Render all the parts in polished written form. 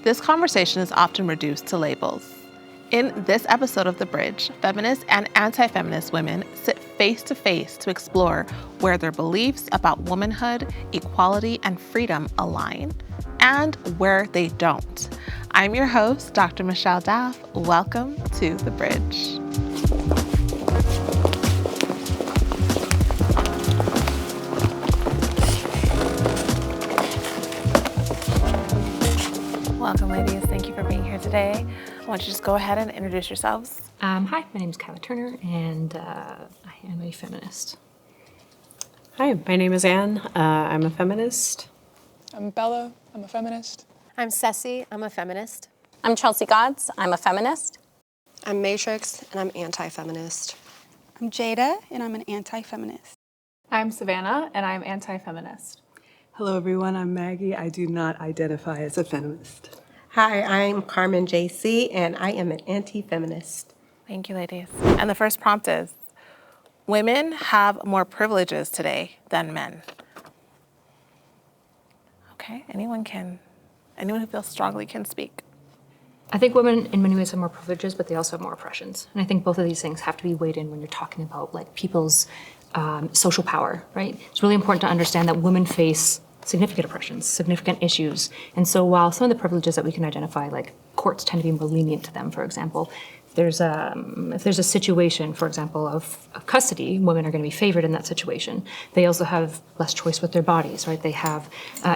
This conversation is often reduced to labels. In this episode of The Bridge, feminist and anti-feminist women sit face to face to explore where their beliefs about womanhood, equality, and freedom align, and where they don't. I'm your host, Dr. Michelle Daff. Welcome to The Bridge. Welcome, ladies. Thank you for being here today. I want you to just go ahead and introduce yourselves. Hi, my name is Kyla Turner, and I am a feminist. Hi, my name is Anne. I'm a feminist. I'm Bella. I'm a feminist. I'm Ceci. I'm a feminist. I'm Chelsea Godds. I'm a feminist. I'm Matrix, and I'm anti-feminist. I'm Jada, and I'm an anti-feminist. I'm Savannah, and I'm anti-feminist. Hello, everyone. I'm Maggie. I do not identify as a feminist. Hi, I'm Carmen JC, and I am an anti-feminist. Thank you, ladies. And the first prompt is, women have more privileges today than men. Okay, anyone who feels strongly can speak. I think women in many ways have more privileges, but they also have more oppressions. And I think both of these things have to be weighed in when you're talking about people's social power, right? It's really important to understand that women face significant oppressions, significant issues. And so while some of the privileges that we can identify, like courts tend to be more lenient to them, for example, if there's a situation, for example, of custody, women are going to be favored in that situation. They also have less choice with their bodies, right? They have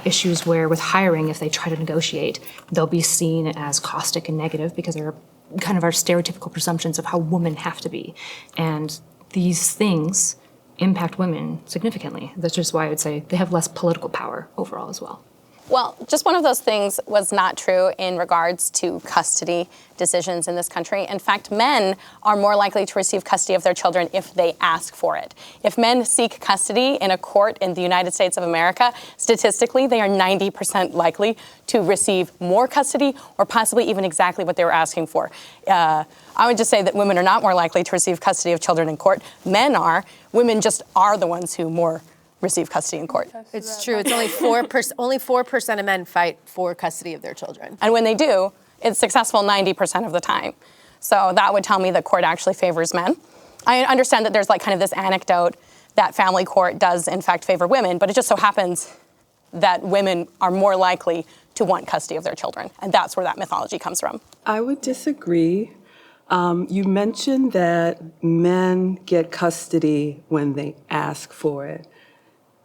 issues where with hiring, if they try to negotiate, they'll be seen as caustic and negative because they're kind of our stereotypical presumptions of how women have to be. And these things impact women significantly. That's just why I would say they have less political power overall as well. Well, just one of those things was not true in regards to custody decisions in this country. In fact, men are more likely to receive custody of their children if they ask for it. If men seek custody in a court in the United States of America, statistically, they are 90% likely to receive more custody or possibly even exactly what they were asking for. I would just say that women are not more likely to receive custody of children in court. Men are. Women just are the ones who more receive custody in court. It's true. It's only 4% of men fight for custody of their children. And when they do, it's successful 90% of the time. So that would tell me that court actually favors men. I understand that there's kind of this anecdote that family court does in fact favor women, but it just so happens that women are more likely to want custody of their children. And that's where that mythology comes from. I would disagree. You mentioned that men get custody when they ask for it.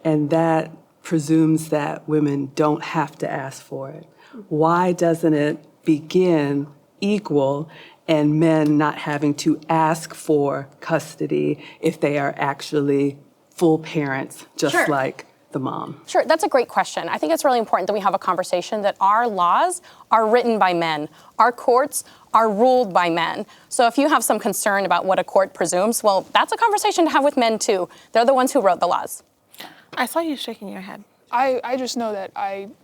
And that presumes that women don't have to ask for it. Why doesn't it begin equal and men not having to ask for custody if they are actually full parents, just like the mom? Sure, that's a great question. I think it's really important that we have a conversation that our laws are written by men. Our courts are ruled by men. So if you have some concern about what a court presumes, well, that's a conversation to have with men too. They're the ones who wrote the laws. I saw you shaking your head. I just know that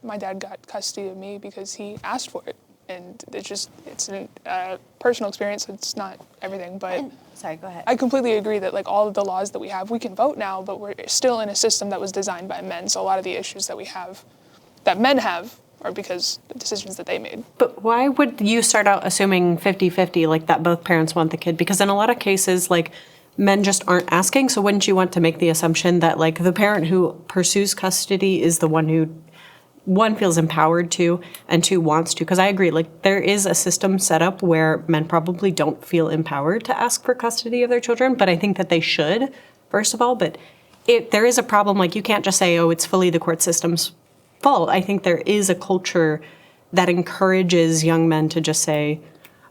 my dad got custody of me because he asked for it. And it's a personal experience, it's not everything, but Sorry, go ahead. I completely agree that all of the laws that we have, we can vote now, but we're still in a system that was designed by men. So a lot of the issues that we have, that men have, are because of decisions that they made. But why would you start out assuming 50-50, that both parents want the kid? Because in a lot of cases, men just aren't asking, so wouldn't you want to make the assumption that the parent who pursues custody is the one who, one, feels empowered to, and two, wants to? Because I agree, there is a system set up where men probably don't feel empowered to ask for custody of their children, but I think that they should, first of all. But there is a problem, you can't just say, oh, it's fully the court system's fault. I think there is a culture that encourages young men to just say,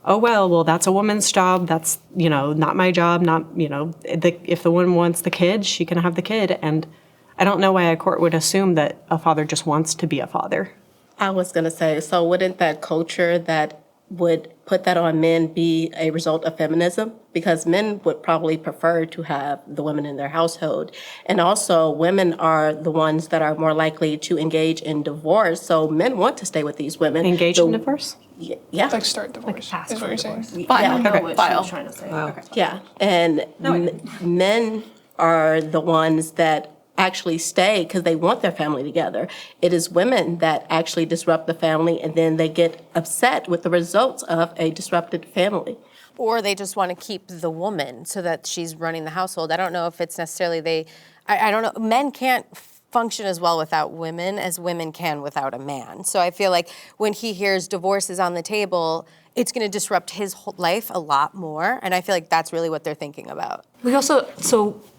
oh, well, that's a woman's job. That's, not my job. Not, if the woman wants the kid, she can have the kid. And I don't know why a court would assume that a father just wants to be a father. I was going to say, so wouldn't that culture that would put that on men be a result of feminism? Because men would probably prefer to have the women in their household. And also, women are the ones that are more likely to engage in divorce. So men want to stay with these women. Engage in divorce? Yeah. Start divorce, is what you're saying. File. Yeah. Okay, file. Yeah, and men are the ones that actually stay because they want their family together. It is women that actually disrupt the family, and then they get upset with the results of a disrupted family. Or they just want to keep the woman so that she's running the household. I don't know if it's necessarily I don't know. Men can't function as well without women as women can without a man. So I feel like when he hears divorce is on the table, it's going to disrupt his whole life a lot more. And I feel like that's really what they're thinking about.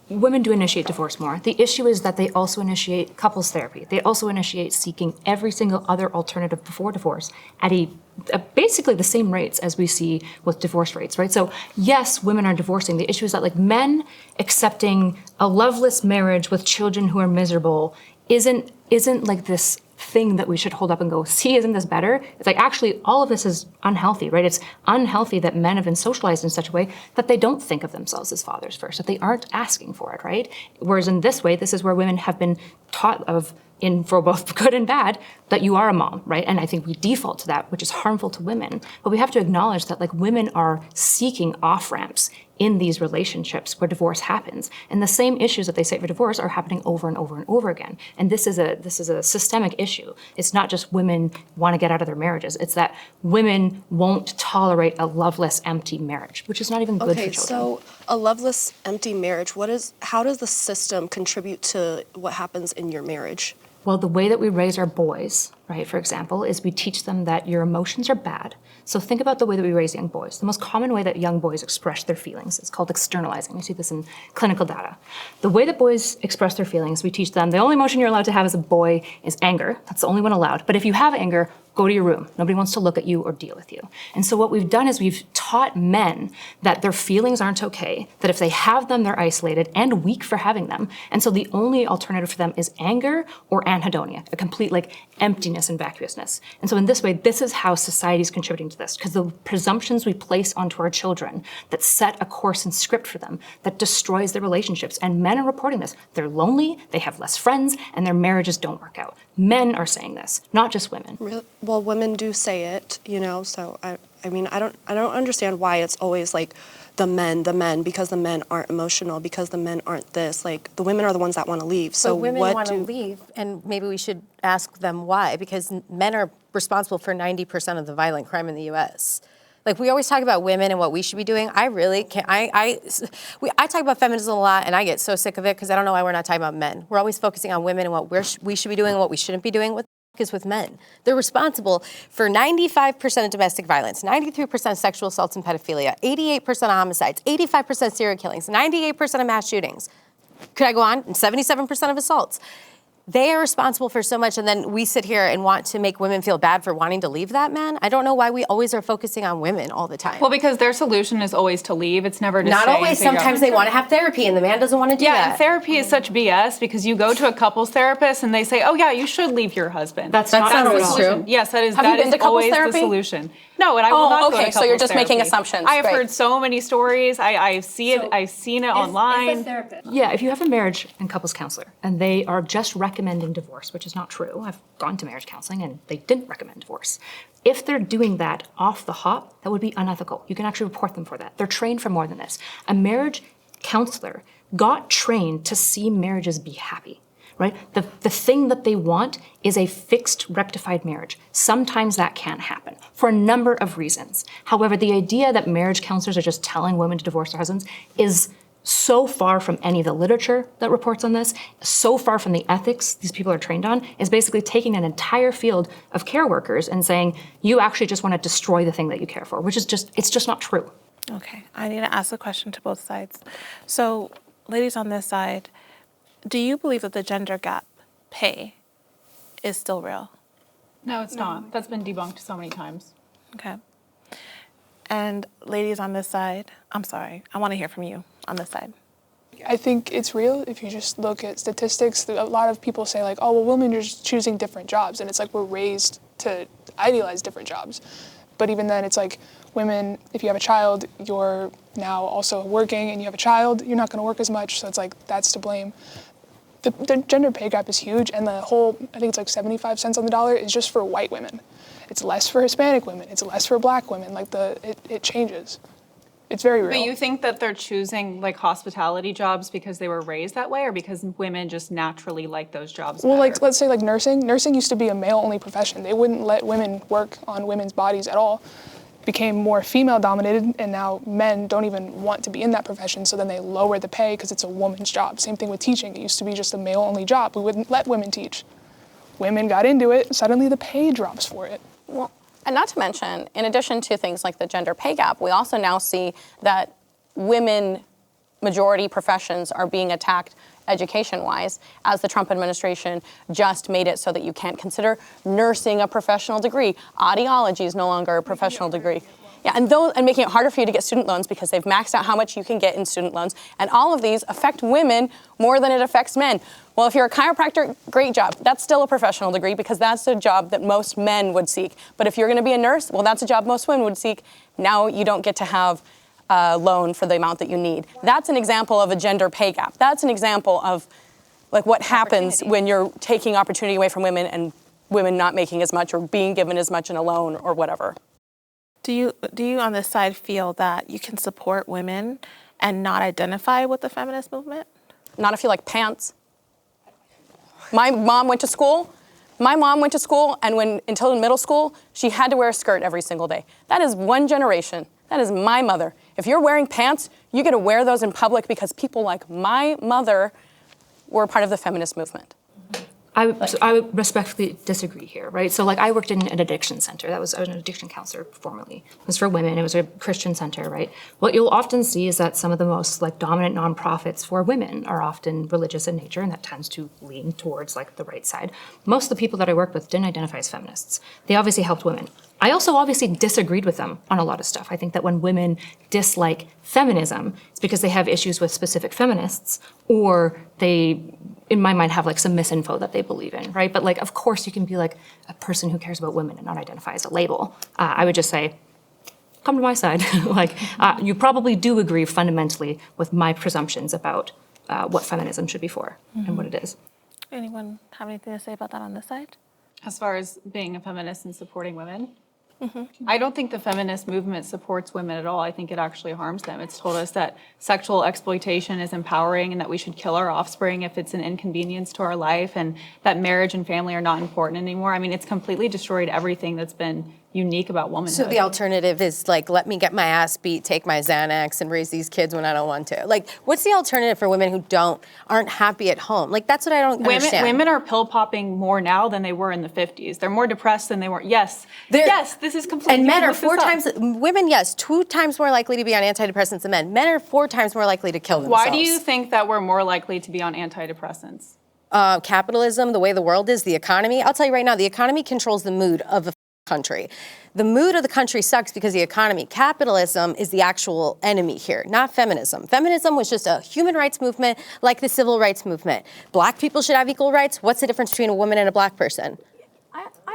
Women do initiate divorce more. The issue is that they also initiate couples therapy. They also initiate seeking every single other alternative before divorce at basically the same rates as we see with divorce rates, right? So yes, women are divorcing. The issue is that like men accepting a loveless marriage with children who are miserable isn't like this thing that we should hold up and go, see, isn't this better? It's like, actually, all of this is unhealthy, right? It's unhealthy that men have been socialized in such a way that they don't think of themselves as fathers first, that they aren't asking for it, right? Whereas in this way, this is where women have been taught for both good and bad, that you are a mom, right? And I think we default to that, which is harmful to women. But we have to acknowledge that like women are seeking off-ramps in these relationships where divorce happens. And the same issues that they cite for divorce are happening over and over and over again. And this is a systemic issue. It's not just women want to get out of their marriages. It's that women won't tolerate a loveless, empty marriage, which is not even good for children. So a loveless, empty marriage, how does the system contribute to what happens in your marriage? Well, the way that we raise our boys, right, for example, is we teach them that your emotions are bad. So think about the way that we raise young boys. The most common way that young boys express their feelings is called externalizing. We see this in clinical data. The way that boys express their feelings, we teach them the only emotion you're allowed to have as a boy is anger. That's the only one allowed. But if you have anger, go to your room. Nobody wants to look at you or deal with you. And so what we've done is we've taught men that their feelings aren't okay, that if they have them, they're isolated and weak for having them. And so the only alternative for them is anger or anhedonia, a complete like emptiness and vacuousness. And so in this way, this is how society is contributing to this, because the presumptions we place onto our children that set a course and script for them that destroys their relationships. And men are reporting this. They're lonely, they have less friends, and their marriages don't work out. Men are saying this, not just women. Really? Well, women do say it, so I don't understand why it's always like the men, because the men aren't emotional, because the men aren't this. Like, the women are the ones that want to leave. So but women want to leave, and maybe we should ask them why, because men are responsible for 90% of the violent crime in the U.S. Like, we always talk about women and what we should be doing. I really can't. I talk about feminism a lot, and I get so sick of it because I don't know why we're not talking about men. We're always focusing on women and what we should be doing and what we shouldn't be doing. What the is with men? They're responsible for 95% of domestic violence, 93% of sexual assaults and pedophilia, 88% of homicides, 85% of serial killings, 98% of mass shootings. Could I go on? And 77% of assaults. They are responsible for so much, and then we sit here and want to make women feel bad for wanting to leave that man. I don't know why we always are focusing on women all the time. Well, because their solution is always to leave. It's never to Not stay always. Sometimes they want to have therapy, and the man doesn't want to do that. Yeah, and therapy is such BS because you go to a couples therapist and they say, "Oh yeah, you should leave your husband." That's not always true. Yes, that is Have you been to couples always therapy? the solution. No, and I will not go to okay, so you're couples just making therapy. assumptions. I have Right. heard so many stories. I've seen it online. Yeah, if you have a marriage and couples counselor and they are just recommending divorce, which is not true. I've gone to marriage counseling and they didn't recommend divorce. If they're doing that off the hop, that would be unethical. You can actually report them for that. They're trained for more than this. A marriage counselor got trained to see marriages be happy. Right? The thing that they want is a fixed, rectified marriage. Sometimes that can't happen for a number of reasons. However, the idea that marriage counselors are just telling women to divorce their husbands is so far from any of the literature that reports on this, so far from the ethics these people are trained on, is basically taking an entire field of care workers and saying, you actually just want to destroy the thing that you care for, which is it's just not true. Okay, I need to ask a question to both sides. So, ladies on this side, do you believe that the gender gap pay is still real? No, it's not. That's been debunked so many times. Okay. And ladies on this side, I'm sorry, I want to hear from you on this side. I think it's real. If you just look at statistics, a lot of people say like, oh, well, women are just choosing different jobs. And it's like we're raised to idealize different jobs. But even then, it's like women, if you have a child, you're now also working and you have a child, you're not going to work as much. So it's like that's to blame. The gender pay gap is huge. And the whole, I think it's like 75 cents on the dollar is just for white women. It's less for Hispanic women. It's less for black women. Like it changes. It's very real. But you think that they're choosing like hospitality jobs because they were raised that way, or because women just naturally like those jobs Well, better? like, let's say like nursing. Nursing used to be a male-only profession. They wouldn't let women work on women's bodies at all. Became more female-dominated, and now men don't even want to be in that profession, so then they lower the pay because it's a woman's job. Same thing with teaching. It used to be just a male-only job. We wouldn't let women teach. Women got into it, suddenly the pay drops for it. Well, and not to mention, in addition to things like the gender pay gap, we also now see that women majority professions are being attacked education-wise, as the Trump administration just made it so that you can't consider nursing a professional degree. Audiology is no longer a professional degree. Yeah, and making it harder for you to get student loans because they've maxed out how much you can get in student loans. And all of these affect women more than it affects men. Well, if you're a chiropractor, great job. That's still a professional degree because that's a job that most men would seek. But if you're going to be a nurse, well, that's a job most women would seek. Now you don't get to have a loan for the amount that you need. That's an example of a gender pay gap. That's an example of like what happens when you're taking opportunity away from women and women not making as much or being given as much in a loan or whatever. Do you on this side feel that you can support women and not identify with the feminist movement? Not if you like pants. My mom went to school. And until middle school, she had to wear a skirt every single day. That is one generation. That is my mother. If you're wearing pants, you get to wear those in public because people like my mother were part of the feminist movement. I would respectfully disagree here, right? So like I worked in an addiction center. I was an addiction counselor formerly. It was for women. It was a Christian center, right? What you'll often see is that some of the most like dominant nonprofits for women are often religious in nature, and that tends to lean towards like the right side. Most of the people that I worked with didn't identify as feminists. They obviously helped women. I also obviously disagreed with them on a lot of stuff. I think that when women dislike feminism, it's because they have issues with specific feminists, or they, in my mind, have like some misinfo that they believe in, right? But like, of course, you can be like a person who cares about women and not identify as a label. I would just say, come to my side. You probably do agree fundamentally with my presumptions about what feminism should be for and what it is. Anyone have anything to say about that on this side? As far as being a feminist and supporting women? I don't think the feminist movement supports women at all. I think it actually harms them. It's told us that sexual exploitation is empowering and that we should kill our offspring if it's an inconvenience to our life, and that marriage and family are not important anymore. I mean, it's completely destroyed everything that's been unique about womanhood. So the alternative is like, let me get my ass beat, take my Xanax, and raise these kids when I don't want to. Like, what's the alternative for women who aren't happy at home? Like, that's what I don't understand. Women are pill popping more now than they were in the 50s. They're more depressed than they were. Yes, this is completely. And men are 4 times, women, yes, 2 times more likely to be on antidepressants than men. Men are 4 times more likely to kill themselves. Why do you think that we're more likely to be on antidepressants? Capitalism, the way the world is, the economy. I'll tell you right now, the economy controls the mood of a country. The mood of the country sucks because of the economy. Capitalism is the actual enemy here, not feminism. Feminism was just a human rights movement like the civil rights movement. Black people should have equal rights. What's the difference between a woman and a black person?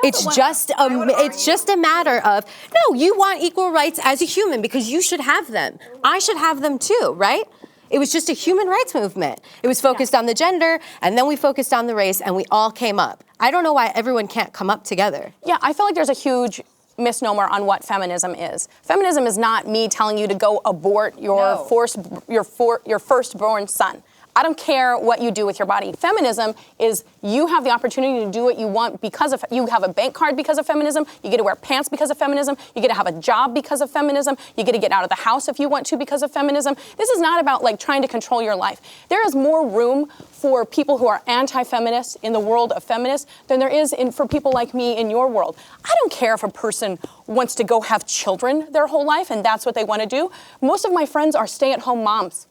It's just a matter of, no, you want equal rights as a human because you should have them. I should have them too, right? It was just a human rights movement. It was focused on the gender, and then we focused on the race, and we all came up. I don't know why everyone can't come up together. Yeah, I feel like there's a huge misnomer on what feminism is. Feminism is not me telling you to go abort your firstborn son. I don't care what you do with your body. Feminism is you have the opportunity to do what you want because of, you have a bank card because of feminism, you get to wear pants because of feminism, you get to have a job because of feminism, you get to get out of the house if you want to because of feminism. This is not about like trying to control your life. There is more room for people who are anti-feminists in the world of feminists than there is for people like me in your world. I don't care if a person wants to go have children their whole life and that's what they want to do. Most of my friends are stay-at-home moms.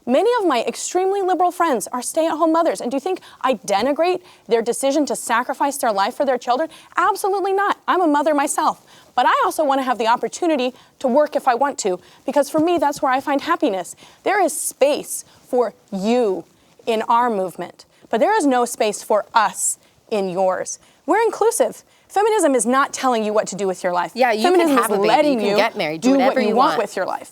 Many of my extremely liberal friends are stay-at-home mothers. And do you think I denigrate their decision to sacrifice their life for their children? Absolutely not. I'm a mother myself. But I also want to have the opportunity to work if I want to, because for me, that's where I find happiness. There is space for you in our movement, but there is no space for us in yours. We're inclusive. Feminism is not telling you what to do with your life. Yeah, you Feminism can have is a baby, letting you can get married, do what whatever you you want want with your life.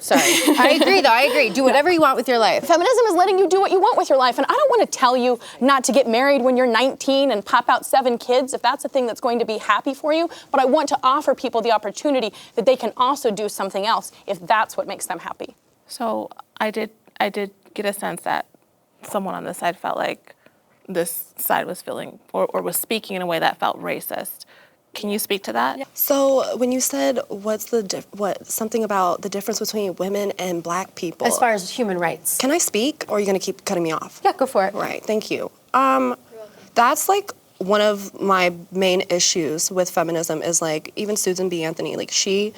Sorry. I agree, though. I agree. Do whatever you want with your life. Feminism is letting you do what you want with your life. And I don't want to tell you not to get married when you're 19 and pop out 7 kids if that's a thing that's going to be happy for you. But I want to offer people the opportunity that they can also do something else if that's what makes them happy. So I did get a sense that someone on this side felt like this side was feeling or was speaking in a way that felt racist. Can you speak to that? So when you said something about the difference between women and black people. As far as human rights. Can I speak, or are you going to keep cutting me off? Yeah, go for it. Right, thank you. That's like one of my main issues with feminism is like even Susan B. Anthony, like she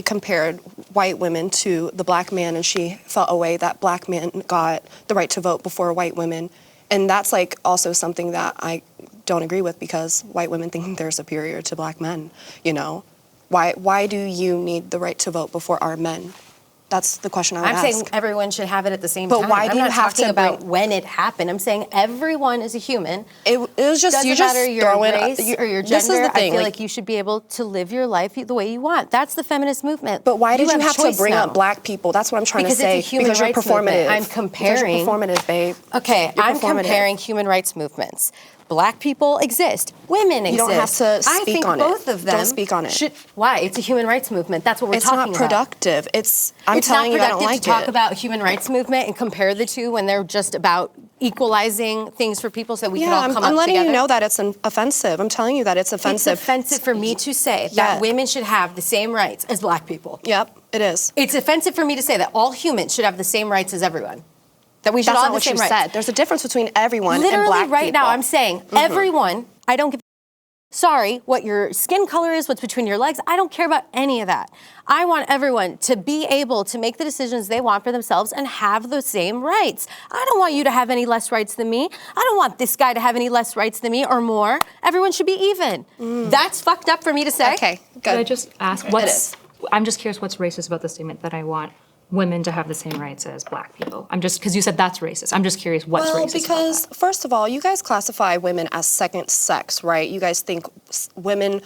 compared white women to the black man, and she felt a way that black men got the right to vote before white women. And that's like also something that I don't agree with, because white women think they're superior to black men, you know? Why do you need the right to vote before our men? That's the question I would ask. I'm saying everyone should have it at the same time. But why do you have to I'm not talking about when it happened. I'm saying everyone is a human. It was just, doesn't you just matter your throw in race or your gender. This is the thing, I feel like you should be able to live your life the way you want. That's the feminist movement. But why did you have to choice bring now. up black people? That's what I'm trying Because to say. it's a human because you're rights performative. movement. I'm comparing. Because you're performative, babe. Okay, You're I'm performative. comparing human rights movements. Black people exist. Women exist. You don't have to I speak think on it. both of them Don't speak on it. Why? It's a human rights movement. That's what we're It's talking not about. productive. I'm telling you, I don't like It's not productive to talk it. about human rights movement and compare the two when they're just about equalizing things for people so that we can all come up I'm letting together. you know that it's offensive. I'm telling you that it's offensive. It's offensive for me to say Yeah. that women should have the same rights as black people. Yep, it is. It's offensive for me to say that all humans should have the same rights as everyone. That we should That's all not have the what same you rights. said. There's a difference between everyone Literally and black right people. now, I'm saying everyone, I don't give sorry, what your skin color is, what's between your legs, I don't care about any of that. I want everyone to be able to make the decisions they want for themselves and have the same rights. I don't want you to have any less rights than me. I don't want this guy to have any less rights than me or more. Everyone should be even. That's fucked up for me to say. Okay, good. Could I just ask, I'm just curious what's racist about the statement that I want women to have the same rights as black people? I'm just, because you said that's racist. I'm just curious what's Well, racist because about that. first of all, you guys classify women as second sex, right? You guys think women,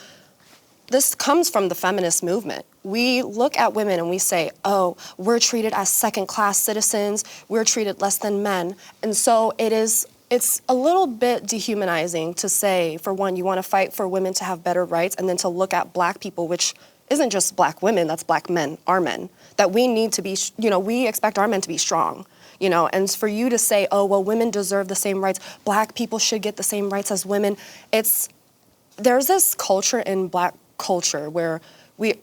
this comes from the feminist movement. We look at women and we say, oh, we're treated as second-class citizens, we're treated less than men. And so it's a little bit dehumanizing to say, for one, you want to fight for women to have better rights, and then to look at black people, which isn't just black women, that's black men, our men, that we need to be, we expect our men to be strong, and for you to say, oh, well, women deserve the same rights, black people should get the same rights as women, there's this culture in black culture where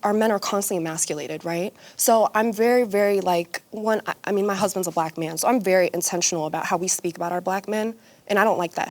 our men are constantly emasculated, right? So I'm very, very my husband's a black man, so I'm very intentional about how we speak about our black men, and I don't like that.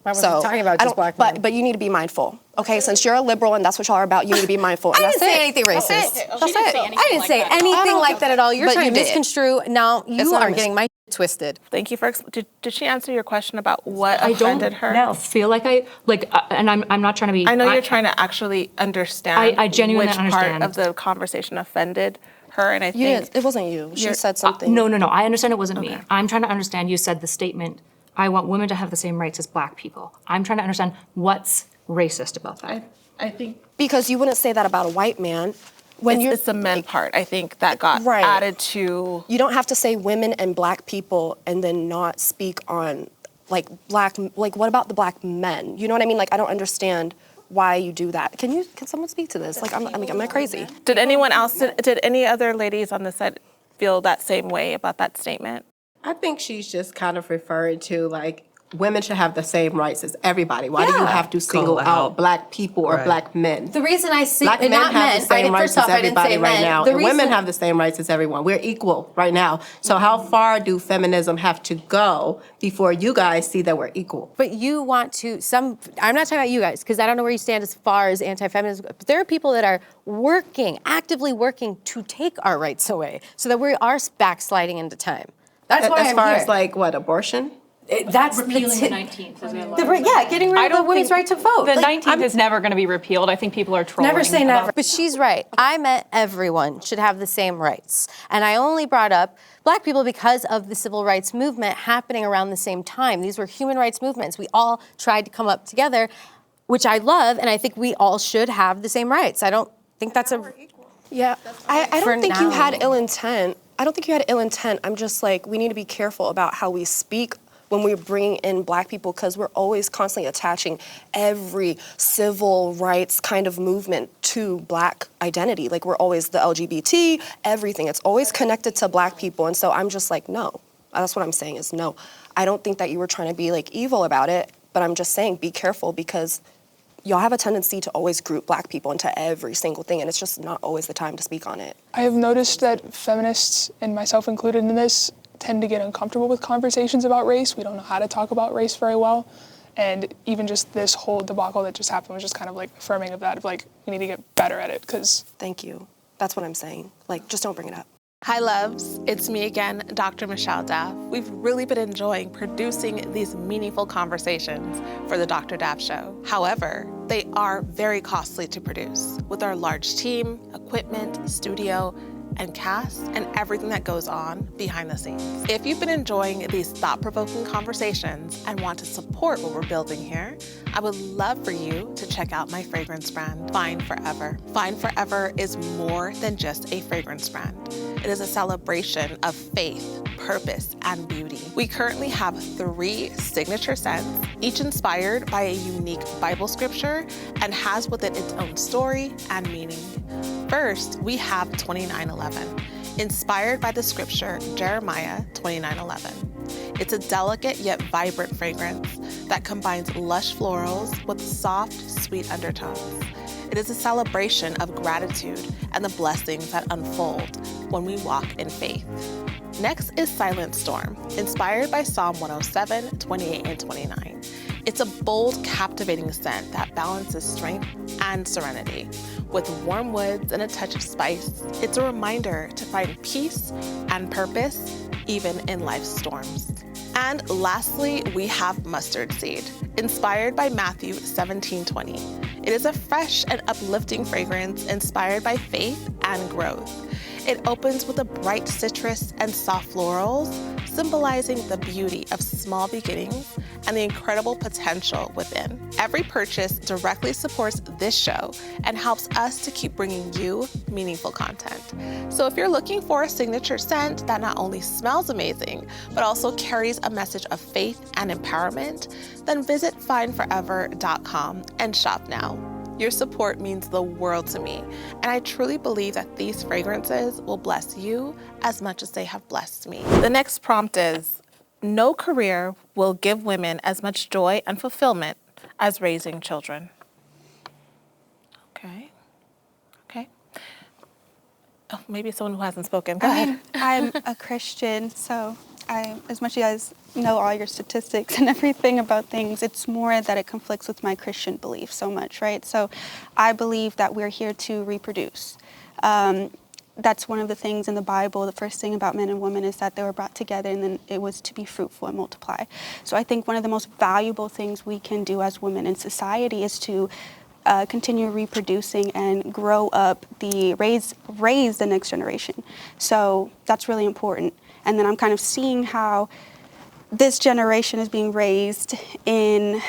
I wasn't talking about just black men. But you need to be mindful, okay? Since you're a liberal and that's what y'all are about, you need to be mindful. I didn't say anything racist. That's it. I didn't say anything like that at all. You're But trying you to did. misconstrue. Now you not are a getting my twisted. Thank you for. Did she answer your question about what I don't offended her? feel like and I'm not trying to be. I know you're trying to actually understand. I genuinely which understand. part of the conversation offended her, and I think It wasn't you. She said something. No. I understand it wasn't me. I'm trying to understand. You said the statement, I want women to have the same rights as black people. I'm trying to understand what's racist about that. I think Because you wouldn't say that about a white man. When it's the men part. I think that got Right. added to. You don't have to say women and black people and then not speak on what about the black men? You know what I mean? I don't understand why you do that. Can someone speak to this? Am I crazy? Did anyone else? Did any other ladies on the side feel that same way about that statement? I think she's just kind of referring to women should have the same rights as everybody. Why do you have to single out black people or black men? The reason I see Black men not have men. the same rights as everybody right now. The And reason, women have the same rights as everyone. We're equal right now. So how far do feminism have to go before you guys see that we're equal? But you want to I'm not talking about you guys because I don't know where you stand as far as anti-feminism. But there are people that are actively working to take our rights away, so that we are backsliding into time. That's why As I'm far here. as abortion? That's Repealing the 19th. getting rid of the women's right to vote. The 19th is never going to be repealed. I think people are trolling. Never say about- never. But she's right. I meant everyone should have the same rights. And I only brought up black people because of the civil rights movement happening around the same time. These were human rights movements. We all tried to come up together, which I love, and I think we all should have the same rights. I don't think that's Yeah, I For don't think you now. had ill intent. I don't think you had ill intent. I'm just like, we need to be careful about how we speak when we're bringing in Black people, because we're always constantly attaching every civil rights kind of movement to Black identity. Like, we're always the LGBT, everything. It's always connected to Black people. And so I'm just like, no. That's what I'm saying is no. I don't think that you were trying to be like evil about it, but I'm just saying be careful, because y'all have a tendency to always group Black people into every single thing, and it's just not always the time to speak on it. I have noticed that feminists, and myself included in this, tend to get uncomfortable with conversations about race. We don't know how to talk about race very well. And even just this whole debacle that just happened was just kind of like affirming of that, of like, we need to get better at it, because... Thank you. That's what I'm saying. Like, just don't bring it up. Hi, loves. It's me again, Dr. Michelle Daff. We've really been enjoying producing these meaningful conversations for the Dr. Daff Show. However, they are very costly to produce with our large team, equipment, studio, and cast, and everything that goes on behind the scenes. If you've been enjoying these thought-provoking conversations and want to support what we're building here, I would love for you to check out my fragrance brand, Fine Forever. Fine Forever is more than just a fragrance brand. It is a celebration of faith, purpose, and beauty. We currently have 3 signature scents, each inspired by a unique Bible scripture and has within its own story and meaning. First, we have 2911, inspired by the scripture Jeremiah 29:11. It's a delicate yet vibrant fragrance that combines lush florals with soft, sweet undertones. It is a celebration of gratitude and the blessings that unfold when we walk in faith. Next is Silent Storm, inspired by Psalm 107, 28, and 29. It's a bold, captivating scent that balances strength and serenity. With warm woods and a touch of spice, it's a reminder to find peace and purpose even in life's storms. And lastly, we have Mustard Seed, inspired by Matthew 17:20. It is a fresh and uplifting fragrance inspired by faith and growth. It opens with a bright citrus and soft florals, symbolizing the beauty of small beginnings and the incredible potential within. Every purchase directly supports this show and helps us to keep bringing you meaningful content. So if you're looking for a signature scent that not only smells amazing, but also carries a message of faith and empowerment, then visit fineforever.com and shop now. Your support means the world to me, and I truly believe that these fragrances will bless you as much as they have blessed me. The next prompt is, no career will give women as much joy and fulfillment as raising children. Okay. Oh, maybe someone who hasn't spoken. Go ahead. I'm a Christian, so as much as you guys know all your statistics and everything about things, it's more that it conflicts with my Christian belief so much, right? So I believe that we're here to reproduce. That's one of the things in the Bible. The first thing about men and women is that they were brought together, and then it was to be fruitful and multiply. So I think one of the most valuable things we can do as women in society is to continue reproducing and grow up, raise the next generation. So that's really important. And then I'm kind of seeing how this generation is being raised in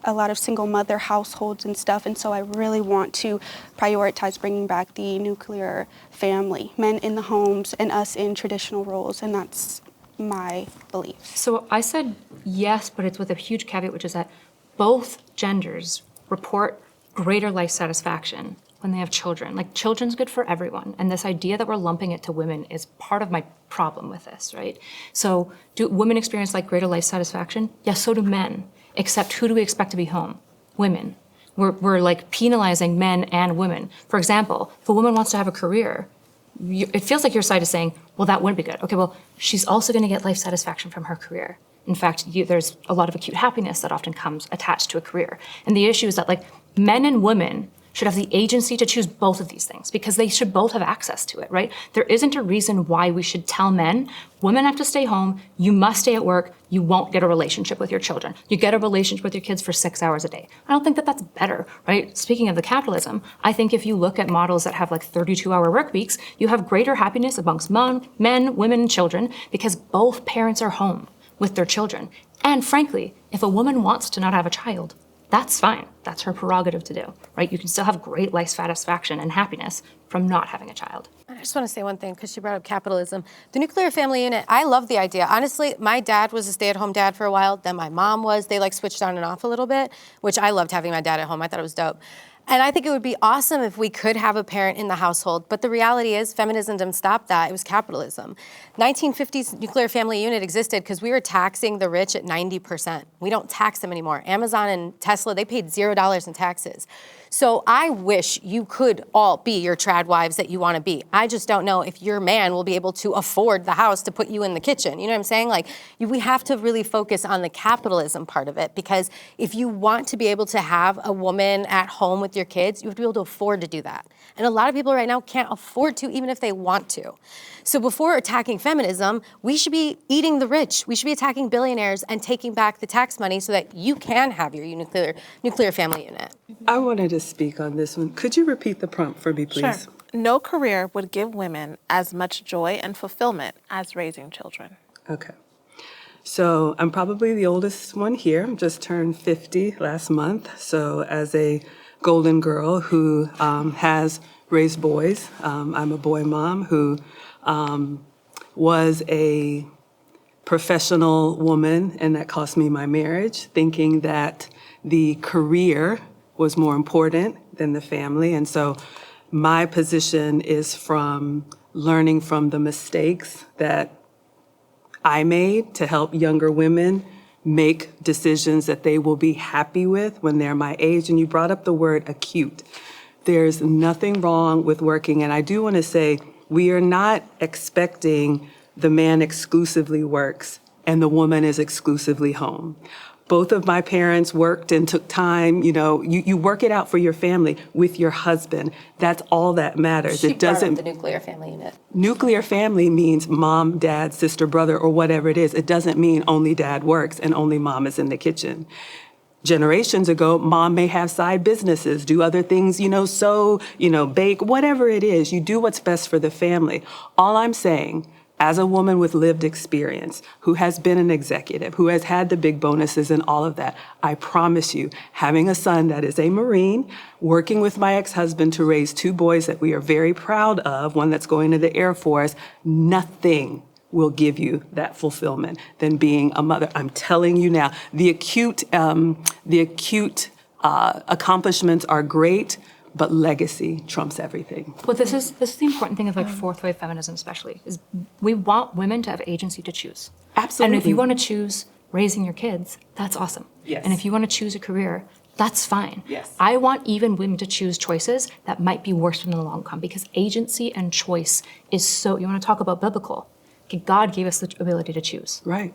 a lot of single mother households and stuff. And so I really want to prioritize bringing back the nuclear family, men in the homes and us in traditional roles. And that's my belief. So I said yes, but it's with a huge caveat, which is that both genders report greater life satisfaction when they have children. Like, children's good for everyone. And this idea that we're lumping it to women is part of my problem with this, right? So do women experience like greater life satisfaction? Yes, so do men. Except who do we expect to be home? Women. We're like penalizing men and women. For example, if a woman wants to have a career, it feels like your side is saying, well, that wouldn't be good. Okay, well, she's also gonna get life satisfaction from her career. In fact, there's a lot of acute happiness that often comes attached to a career. And the issue is that, like, men and women should have the agency to choose both of these things because they should both have access to it, right? There isn't a reason why we should tell men, women have to stay home, you must stay at work, you won't get a relationship with your children. You get a relationship with your kids for 6 hours a day. I don't think that that's better, right? Speaking of the capitalism, I think if you look at models that have like 32-hour work weeks, you have greater happiness amongst men, women, and children because both parents are home with their children. And frankly, if a woman wants to not have a child, That's fine. That's her prerogative to do, right? You can still have great life satisfaction and happiness from not having a child. I just want to say one thing because she brought up capitalism. The nuclear family unit, I love the idea. Honestly, my dad was a stay-at-home dad for a while. Then my mom was. They like switched on and off a little bit, which I loved having my dad at home. I thought it was dope. And I think it would be awesome if we could have a parent in the household. But the reality is feminism didn't stop that. It was capitalism. 1950s nuclear family unit existed because we were taxing the rich at 90%. We don't tax them anymore. Amazon and Tesla, they paid $0 in taxes. So I wish you could all be your trad wives that you want to be. I just don't know if your man will be able to afford the house to put you in the kitchen. You know what I'm saying? Like, we have to really focus on the capitalism part of it, because if you want to be able to have a woman at home with your kids, you have to be able to afford to do that. And a lot of people right now can't afford to, even if they want to. So before attacking feminism, we should be eating the rich. We should be attacking billionaires and taking back the tax money so that you can have your nuclear family unit. I wanted to speak on this one. Could you repeat the prompt for me, please? Sure. No career would give women as much joy and fulfillment as raising children. Okay. So I'm probably the oldest one here. Just turned 50 last month. So as a golden girl who has raised boys, I'm a boy mom who was a professional woman, and that cost me my marriage, thinking that the career was more important than the family. And so my position is from learning from the mistakes that I made to help younger women make decisions that they will be happy with when they're my age. And you brought up the word acute. There's nothing wrong with working. And I do want to say, we are not expecting the man exclusively works and the woman is exclusively home. Both of my parents worked and took time. You know, you work it out for your family with your husband. That's all that matters. She It doesn't. brought up the nuclear family unit. Nuclear family means mom, dad, sister, brother, or whatever it is. It doesn't mean only dad works and only mom is in the kitchen. Generations ago, mom may have side businesses, do other things, sew, bake, whatever it is. You do what's best for the family. All I'm saying, as a woman with lived experience, who has been an executive, who has had the big bonuses and all of that, I promise you, having a son that is a Marine, working with my ex-husband to raise two boys that we are very proud of, one that's going to the Air Force, nothing will give you that fulfillment than being a mother. I'm telling you now, the acute accomplishments are great, but legacy trumps everything. Well, this is the important thing of like fourth wave feminism, especially, is we want women to have agency to choose. Absolutely. And if you want to choose raising your kids, that's awesome. Yes. And if you want to choose a career, that's fine. Yes. I want even women to choose choices that might be worse in the long run, because agency and choice is so, you want to talk about biblical. Okay, God gave us the ability to choose. Right.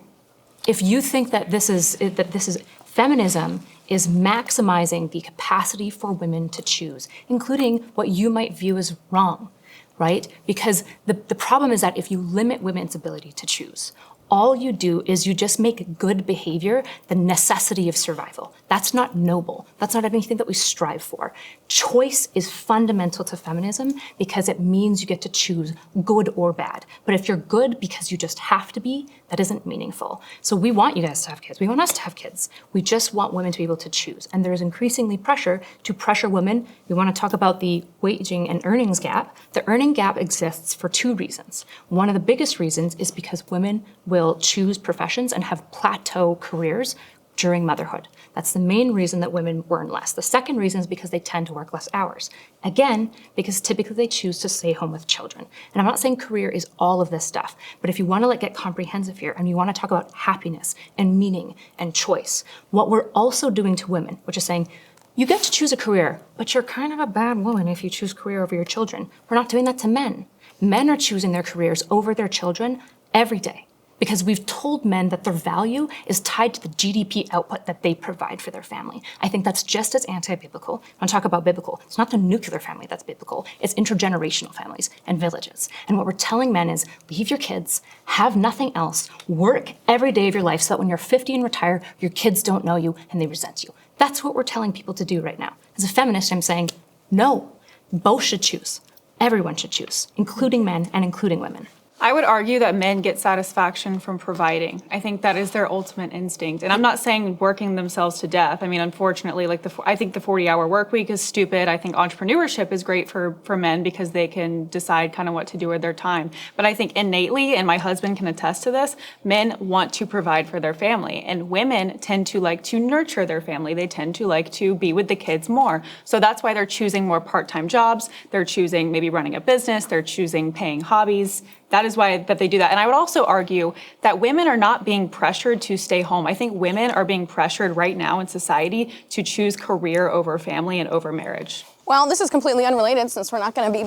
If you think that this is feminism is maximizing the capacity for women to choose, including what you might view as wrong, right? Because the problem is that if you limit women's ability to choose, all you do is you just make good behavior the necessity of survival. That's not noble. That's not anything that we strive for. Choice is fundamental to feminism because it means you get to choose good or bad. But if you're good because you just have to be, that isn't meaningful. So we want you guys to have kids. We want us to have kids. We just want women to be able to choose. And there's increasingly pressure to pressure women. We want to talk about the waging and earnings gap. The earning gap exists for two reasons. One of the biggest reasons is because women will choose professions and have plateau careers during motherhood. That's the main reason that women earn less. The second reason is because they tend to work less hours. Again, because typically they choose to stay home with children. And I'm not saying career is all of this stuff, but if you want to get comprehensive here and you want to talk about happiness and meaning and choice, what we're also doing to women, which is saying, you get to choose a career, but you're kind of a bad woman if you choose career over your children. We're not doing that to men. Men are choosing their careers over their children every day, because we've told men that their value is tied to the GDP output that they provide for their family. I think that's just as anti-biblical. When I talk about biblical, it's not the nuclear family that's biblical, it's intergenerational families and villages. And what we're telling men is, leave your kids, have nothing else, work every day of your life so that when you're 50 and retire, your kids don't know you and they resent you. That's what we're telling people to do right now. As a feminist, I'm saying, no, both should choose. Everyone should choose, including men and including women. I would argue that men get satisfaction from providing. I think that is their ultimate instinct. And I'm not saying working themselves to death. I mean, unfortunately, like I think the 40-hour work week is stupid. I think entrepreneurship is great for men because they can decide kind of what to do with their time. But I think innately, and my husband can attest to this, men want to provide for their family. And women tend to like to nurture their family. They tend to like to be with the kids more. So that's why they're choosing more part-time jobs. They're choosing maybe running a business. They're choosing paying hobbies. That is why that they do that. And I would also argue that women are not being pressured to stay home. I think women are being pressured right now in society to choose career over family and over marriage. Well, this is completely unrelated since we're not going to be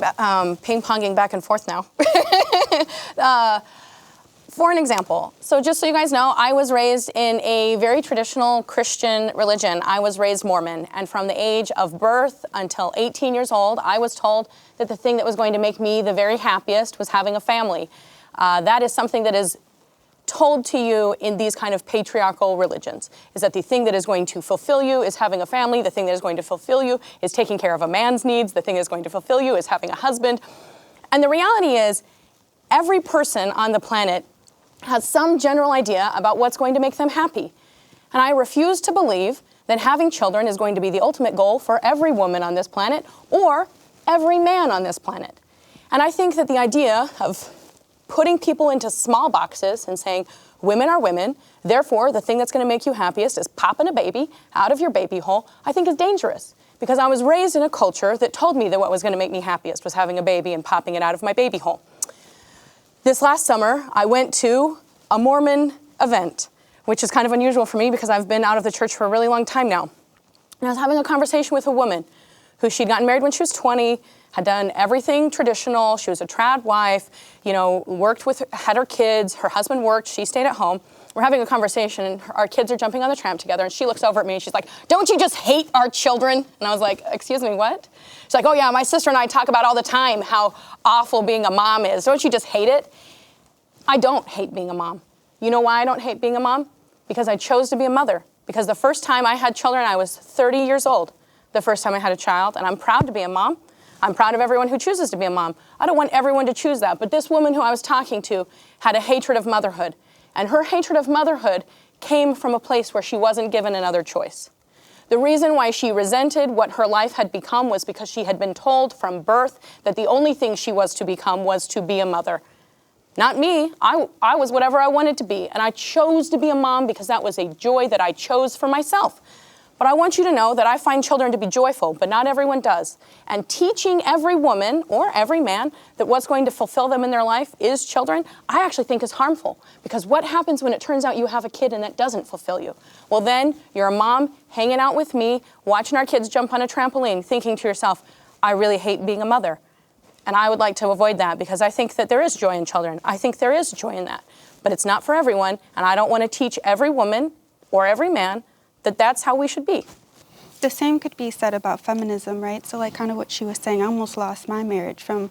ping-ponging back and forth now. For an example, so just so you guys know, I was raised in a very traditional Christian religion. I was raised Mormon, and from the age of birth until 18 years old, I was told that the thing that was going to make me the very happiest was having a family. That is something that is told to you in these kind of patriarchal religions, is that the thing that is going to fulfill you is having a family, the thing that is going to fulfill you is taking care of a man's needs, the thing that is going to fulfill you is having a husband. And the reality is, every person on the planet has some general idea about what's going to make them happy. And I refuse to believe that having children is going to be the ultimate goal for every woman on this planet or every man on this planet. And I think that the idea of putting people into small boxes and saying, women are women, therefore the thing that's going to make you happiest is popping a baby out of your baby hole, I think is dangerous. Because I was raised in a culture that told me that what was going to make me happiest was having a baby and popping it out of my baby hole. This last summer, I went to a Mormon event, which is kind of unusual for me because I've been out of the church for a really long time now. And I was having a conversation with a woman who she'd gotten married when she was 20, had done everything traditional. She was a trad wife, had her kids, her husband worked, she stayed at home. We're having a conversation and our kids are jumping on the tram together and she looks over at me and she's like, "Don't you just hate our children?" And I was like, "Excuse me, what?" She's like, "Oh yeah, my sister and I talk about all the time how awful being a mom is. Don't you just hate it?" I don't hate being a mom. You know why I don't hate being a mom? Because I chose to be a mother. Because the first time I had children, I was 30 years old. The first time I had a child, and I'm proud to be a mom. I'm proud of everyone who chooses to be a mom. I don't want everyone to choose that, but this woman who I was talking to had a hatred of motherhood. And her hatred of motherhood came from a place where she wasn't given another choice. The reason why she resented what her life had become was because she had been told from birth that the only thing she was to become was to be a mother. Not me. I was whatever I wanted to be, and I chose to be a mom because that was a joy that I chose for myself. But I want you to know that I find children to be joyful, but not everyone does. And teaching every woman or every man that what's going to fulfill them in their life is children, I actually think is harmful. Because what happens when it turns out you have a kid and that doesn't fulfill you? Well, then you're a mom hanging out with me, watching our kids jump on a trampoline, thinking to yourself, I really hate being a mother. And I would like to avoid that because I think that there is joy in children. I think there is joy in that. But it's not for everyone, and I don't want to teach every woman or every man that that's how we should be. The same could be said about feminism, right? So like kind of what she was saying, I almost lost my marriage from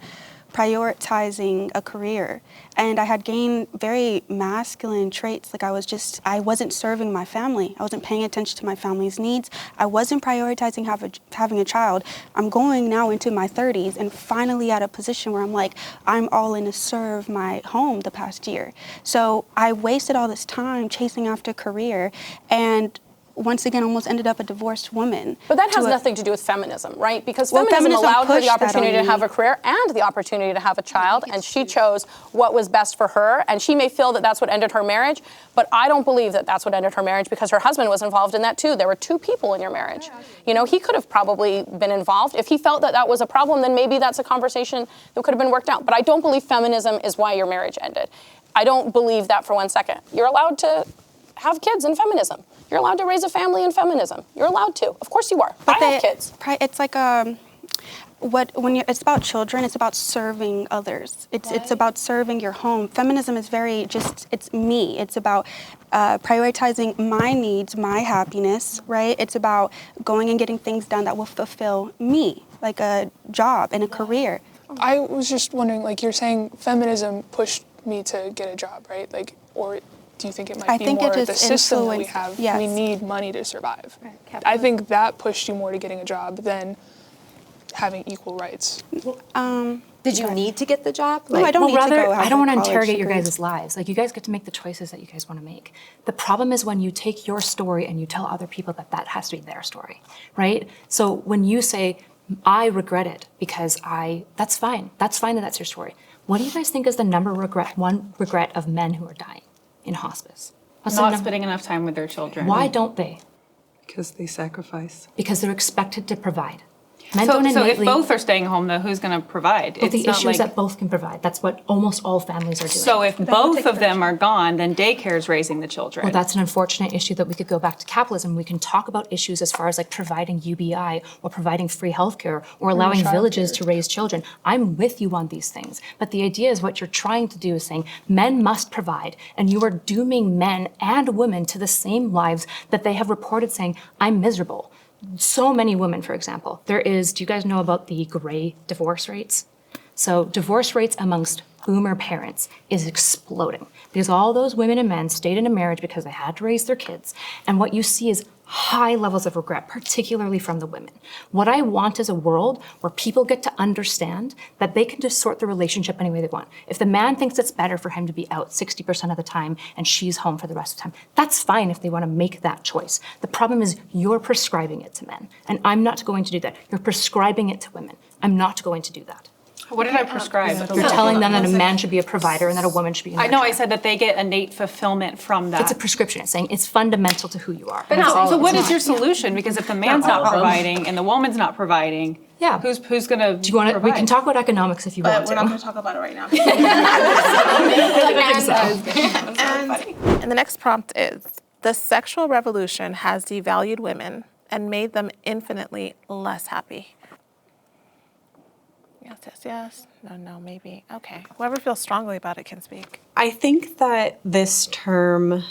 prioritizing a career. And I had gained very masculine traits. Like I wasn't serving my family. I wasn't paying attention to my family's needs. I wasn't prioritizing having a child. I'm going now into my 30s and finally at a position where I'm like, I'm all in to serve my home the past year. So I wasted all this time chasing after career and once again almost ended up a divorced woman. But that has nothing to do with feminism, right? Because feminism allowed her the opportunity to have a career and the opportunity to have a child, and she chose what was best for her, and she may feel that that's what ended her marriage, but I don't believe that that's what ended her marriage because her husband was involved in that too. There were two people in your marriage. You know, he could have probably been involved. If he felt that that was a problem, then maybe that's a conversation that could have been worked out. But I don't believe feminism is why your marriage ended. I don't believe that for 1 second. You're allowed to have kids in feminism. You're allowed to raise a family in feminism. You're allowed to. Of course you are. But I have kids. It's like it's about children, it's about serving others. It's about serving your home. Feminism is it's me. It's about prioritizing my needs, my happiness, right? It's about going and getting things done that will fulfill me, like a job and a career. I was just wondering, like you're saying feminism pushed me to get a job, right? Like, or do you think it might be more the system that we have? Yes. We need money to survive. I think that pushed you more to getting a job than having equal rights. Did you need to get the job? No, I don't need to go have I don't a want to college interrogate your degree. guys' lives. Like, you guys get to make the choices that you guys want to make. The problem is when you take your story and you tell other people that that has to be their story, right? So when you say, I regret it because that's fine. That's fine that that's your story. What do you guys think is the one regret of men who are dying in hospice? What's the Not number? spending enough time with their children. Why don't they? Because they sacrifice. Because they're expected to provide. Men So, don't so if innately. both are staying home, though, who's going to provide? But the It's not issue is like- that both can provide. That's what almost all families are doing. So if both of them are gone, then daycare is raising the children. Well, that's an unfortunate issue that we could go back to capitalism. We can talk about issues as far as like providing UBI or providing free healthcare or allowing villages to raise children. I'm with you on these things. But the idea is what you're trying to do is saying men must provide, and you are dooming men and women to the same lives that they have reported saying, I'm miserable. So many women, for example, do you guys know about the gray divorce rates? So divorce rates amongst boomer parents is exploding because all those women and men stayed in a marriage because they had to raise their kids. And what you see is high levels of regret, particularly from the women. What I want is a world where people get to understand that they can just sort the relationship any way they want. If the man thinks it's better for him to be out 60% of the time and she's home for the rest of the time, that's fine if they want to make that choice. The problem is you're prescribing it to men, and I'm not going to do that. You're prescribing it to women. I'm not going to do that. What did I prescribe? You're telling them that a man should be a provider and that a woman should be a I know I nurturer. said that they get innate fulfillment from that. It's a prescription. It's saying it's fundamental to who you are. So what is your solution? Because if the man's not providing and the woman's not providing, Yeah. who's gonna Do you want to? We can talk about economics if you want But we're not to. going to talk about it right now. And the next prompt is, the sexual revolution has devalued women and made them infinitely less happy. Yes, yes, yes. No, no, maybe. Okay. Whoever feels strongly about it can speak. I think that this term,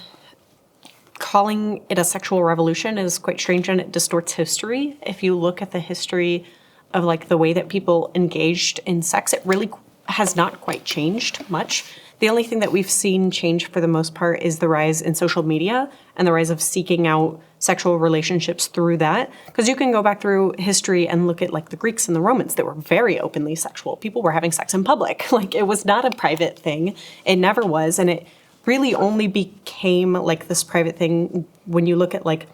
calling it a sexual revolution, is quite strange and it distorts history. If you look at the history of like the way that people engaged in sex, it really has not quite changed much. The only thing that we've seen change for the most part is the rise in social media and the rise of seeking out sexual relationships through that. Because you can go back through history and look at like the Greeks and the Romans that were very openly sexual. People were having sex in public. Like it was not a private thing. It never was. And it really only became like this private thing when you look at like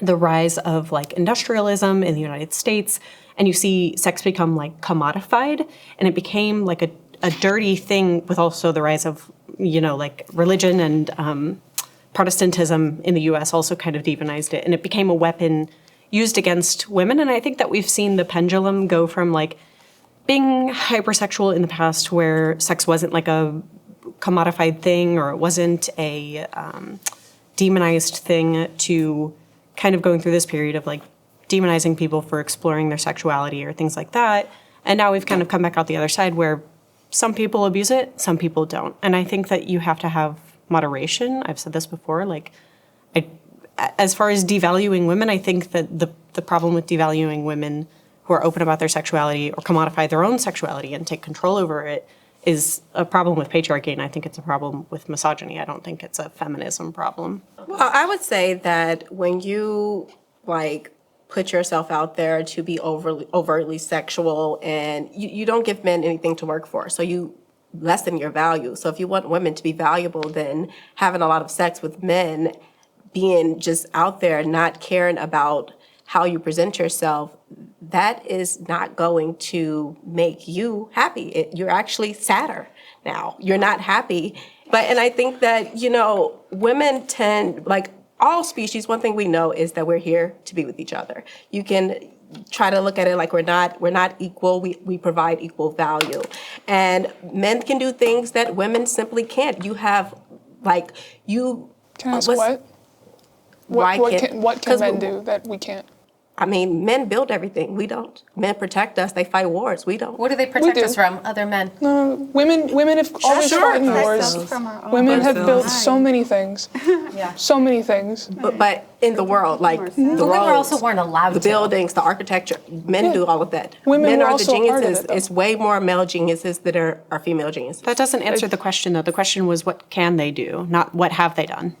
the rise of like industrialism in the United States and you see sex become like commodified and it became like a dirty thing with also the rise of, you know, like religion and Protestantism in the US also kind of demonized it. And it became a weapon used against women. And I think that we've seen the pendulum go from like being hypersexual in the past where sex wasn't like a commodified thing or it wasn't a demonized thing to kind of going through this period of like demonizing people for exploring their sexuality or things like that. And now we've kind of come back out the other side where some people abuse it, some people don't. And I think that you have to have moderation. I've said this before, like, as far as devaluing women, I think that the problem with devaluing women who are open about their sexuality or commodify their own sexuality and take control over it is a problem with patriarchy, and I think it's a problem with misogyny. I don't think it's a feminism problem. Well, I would say that when you like put yourself out there to be overtly sexual and you don't give men anything to work for, so you lessen your value. So if you want women to be valuable, then having a lot of sex with men, being just out there, not caring about how you present yourself, that is not going to make you happy. You're actually sadder now. You're not happy. And I think that, you know, women tend, like all species, one thing we know is that we're here to be with each other. You can try to look at it like we're not equal. We provide equal value. And men can do things that women simply can't. You have, like, you... Can I ask what? What can men do that we can't? I mean, men build everything. We don't. Men protect us. They fight wars. We don't. What do they protect do. us from? Other men. No, women have always fought in wars. Women have built so many things. So many things. But in the world, like the Women roads, also weren't allowed the to. buildings, the architecture, men do all of that. Women Men were are the also part of geniuses. it, though. It's way more male geniuses than are female geniuses. That doesn't answer the question, though. The question was, what can they do, not what have they done?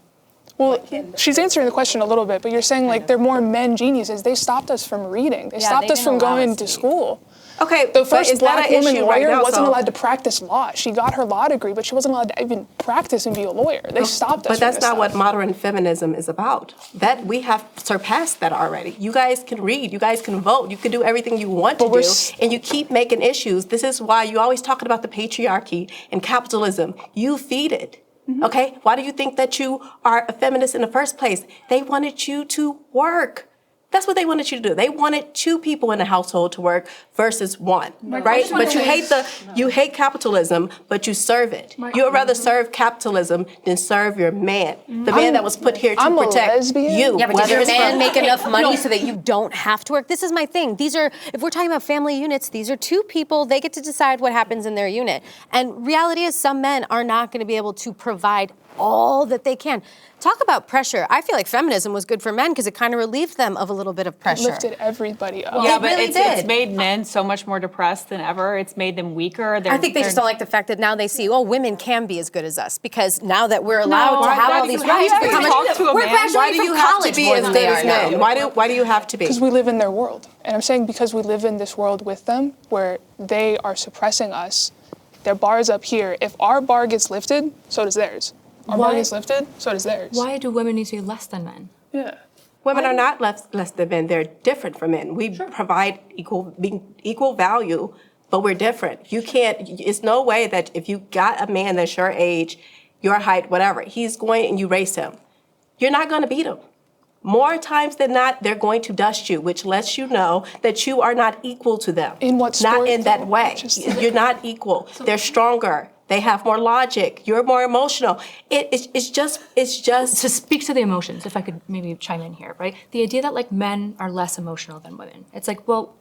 Well, she's answering the question a little bit, but you're saying like they're more men geniuses. They stopped us from reading. They stopped us from going to school. Okay, The first black woman lawyer right now, wasn't so- allowed to practice law. She got her law degree, but she wasn't allowed to even practice and be a lawyer. They stopped us But from that's this not what stuff. modern feminism is about. That we have surpassed that already. You guys can read, you guys can vote, you can do everything you want to But we're do, s- and you keep making issues. This is why you always talking about the patriarchy and capitalism. You feed it. Okay? Why do you think that you are a feminist in the first place? They wanted you to work. That's what they wanted you to do. They wanted 2 people in the household to work versus 1, right? But you hate capitalism, but you serve it. You would rather serve capitalism than serve your man, the man that was put here to I'm a protect lesbian. you. Yeah, but does whether your it's man from- make enough money so that you don't have to work? This is my thing. These are, if we're talking about family units, these are 2 people. They get to decide what happens in their unit. And reality is some men are not going to be able to provide all that they can. Talk about pressure. I feel like feminism was good for men because it kind of relieved them of a little bit of pressure. Lifted everybody up. Yeah, It but really it's did. made men so much more depressed than ever. It's made them weaker. I think they just don't like the fact that now they see, oh, women can be as good as us because now that we're allowed to why- have why all do you- these how do you rights, even talk to a we're man? graduating Why do you from have to college be more as than good they as are now. men? Why do you have to be? Because we live in their world. And I'm saying because we live in this world with them where they are suppressing us, their bar is up here. If our bar gets lifted, so does theirs. Our bar Why- gets lifted, so does theirs. Why do women need to be less than men? Yeah. Women are not less than men. They're different from men. We provide equal value, but we're different. You can't. It's no way that if you got a man that's your age, your height, whatever, he's going and you race him, you're not going to beat him. More times than not, they're going to dust you, which lets you know that you are not equal to them. In what Not sport, in that though? way. You're not equal. They're stronger. They have more logic. You're more emotional. It's just. To speak to the emotions, if I could maybe chime in here, right? The idea that like men are less emotional than women. It's like, well,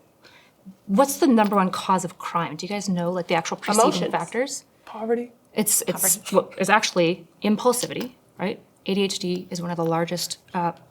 what's the number 1 cause of crime? Do you guys know like the actual preceding Emotions. factors? Poverty. It's actually impulsivity, right? ADHD is one of the largest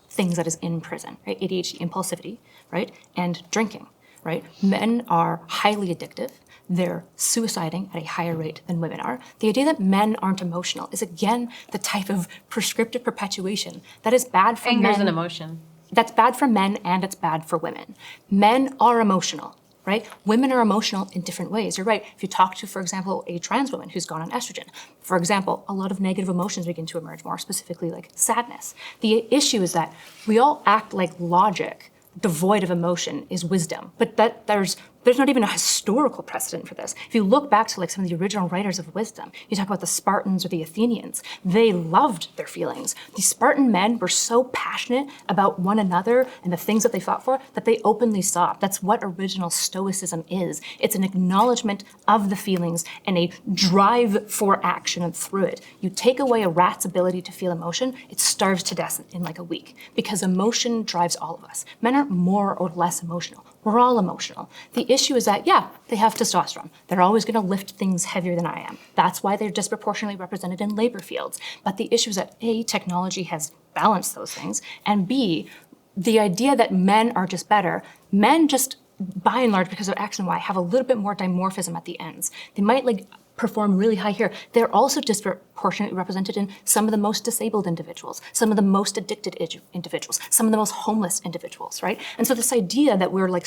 things that is in prison, right? ADHD, impulsivity, right? And drinking, right? Men are highly addictive. They're suiciding at a higher rate than women are. The idea that men aren't emotional is again the type of prescriptive perpetuation that is bad for men. Anger's an emotion. That's bad for men and it's bad for women. Men are emotional, right? Women are emotional in different ways. You're right. If you talk to, for example, a trans woman who's gone on estrogen, for example, a lot of negative emotions begin to emerge, more specifically like sadness. The issue is that we all act like logic devoid of emotion is wisdom, but that there's not even a historical precedent for this. If you look back to like some of the original writers of wisdom, you talk about the Spartans or the Athenians, they loved their feelings. The Spartan men were so passionate about one another and the things that they fought for that they openly sobbed. That's what original Stoicism is. It's an acknowledgement of the feelings and a drive for action and through it. You take away a rat's ability to feel emotion, it starves to death in like a week because emotion drives all of us. Men aren't more or less emotional. We're all emotional. The issue is that, yeah, they have testosterone. They're always going to lift things heavier than I am. That's why they're disproportionately represented in labor fields. But the issue is that A, technology has balanced those things, and B, the idea that men are just better, men just, by and large, because of X and Y, have a little bit more dimorphism at the ends. They might like perform really high here. They're also disproportionately represented in some of the most disabled individuals, some of the most addicted individuals, some of the most homeless individuals, right? And so this idea that we're like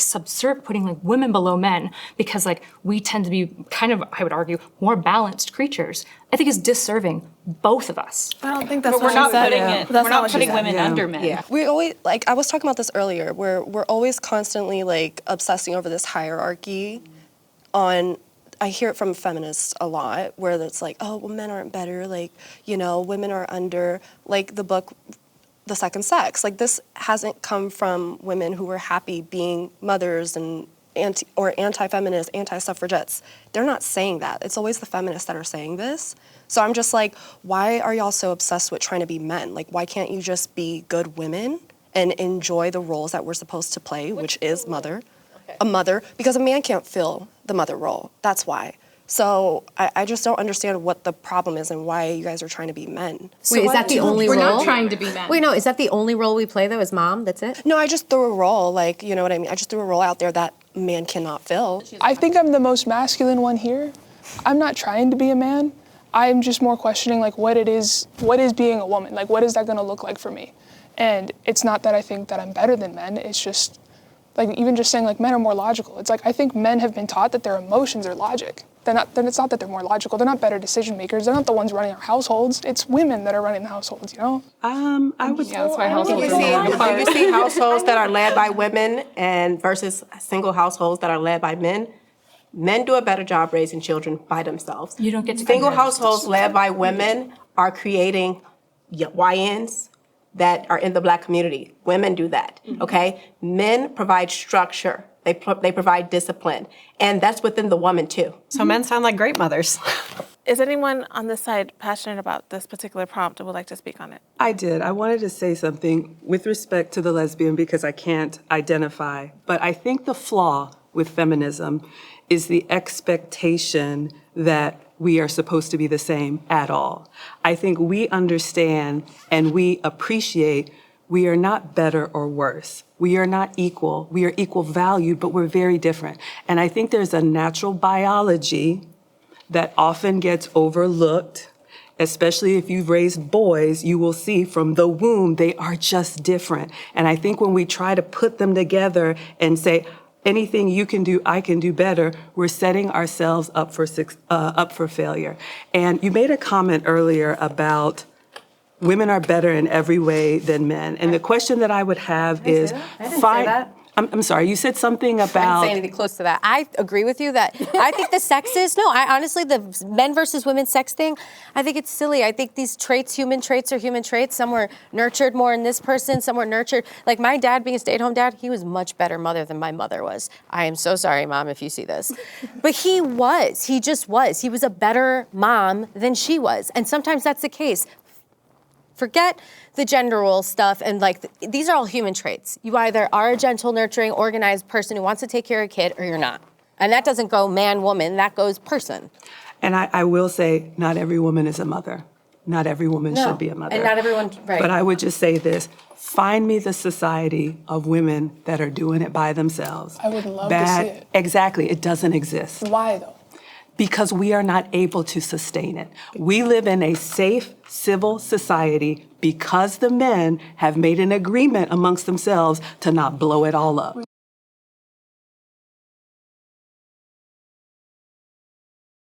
putting like women below men because like we tend to be kind of, I would argue, more balanced creatures, I think is disserving both of us. I don't think that's But we're what not she said. putting Yeah. it. That's We're not not what she putting said. women under men. Yeah. We always, like, I was talking about this earlier, where we're always constantly, like, obsessing over this hierarchy on, I hear it from feminists a lot, where it's like, oh, well, men aren't better, like, you know, women are under, like, the book, The Second Sex. Like, this hasn't come from women who were happy being mothers and anti-feminists, anti-suffragettes. They're not saying that. It's always the feminists that are saying this. So I'm just like, why are y'all so obsessed with trying to be men? Like, why can't you just be good women and enjoy the roles that we're supposed to play, which is mother, a mother, because a man can't fill the mother role. That's why. So I just don't understand what the problem is and why you guys are trying to be men. Wait, is that the only We're role? not trying to be men. Wait, no, is that the only role we play though, as mom? That's it? No, I just threw a role, like, you know what I mean? I just threw a role out there that a man cannot fill. I think I'm the most masculine one here. I'm not trying to be a man. I'm just more questioning like what is being a woman? Like what is that gonna look like for me? And it's not that I think that I'm better than men, it's just like even just saying like men are more logical. It's like I think men have been taught that their emotions are logic. Then it's not that they're more logical. They're not better decision makers. They're not the ones running our households. It's women that are running the households, you know? I would Yeah, that's why Do households you are more see, apart. do you see households that are led by women and versus single households that are led by men? Men do a better job raising children by themselves. You don't get to Single compare. households led by women are creating YNs that are in the Black community. Women do that, okay? Men provide structure. They provide discipline. And that's within the woman too. So men sound like great mothers. Is anyone on this side passionate about this particular prompt and would like to speak on it? I did. I wanted to say something with respect to the lesbian because I can't identify. But I think the flaw with feminism is the expectation that we are supposed to be the same at all. I think we understand and we appreciate we are not better or worse. We are not equal. We are equal valued, but we're very different. And I think there's a natural biology that often gets overlooked, especially if you've raised boys, you will see from the womb, they are just different. And I think when we try to put them together and say, anything you can do, I can do better, we're setting ourselves up for failure. And you made a comment earlier about women are better in every way than men. And the question that I would have is, I didn't say that. I'm sorry, you said something I didn't about. say anything close to that. I agree with you that I think the sexist, no, I honestly, the men versus women sex thing, I think it's silly. I think these traits, human traits are human traits. Some were nurtured more in this person, some were nurtured. Like my dad being a stay-at-home dad, he was much better mother than my mother was. I am so sorry, Mom, if you see this. But he just was. He was a better mom than she was. And sometimes that's the case. Forget the gender role stuff and like, these are all human traits. You either are a gentle, nurturing, organized person who wants to take care of a kid or you're not. And that doesn't go man, woman, that goes person. And I will say, not every woman is a mother. Not every woman should be a mother. And not everyone, right. But I would just say this, find me the society of women that are doing it by themselves. I would love to see it. Exactly, it doesn't exist. Why though? Because we are not able to sustain it. We live in a safe, civil society because the men have made an agreement amongst themselves to not blow it all up.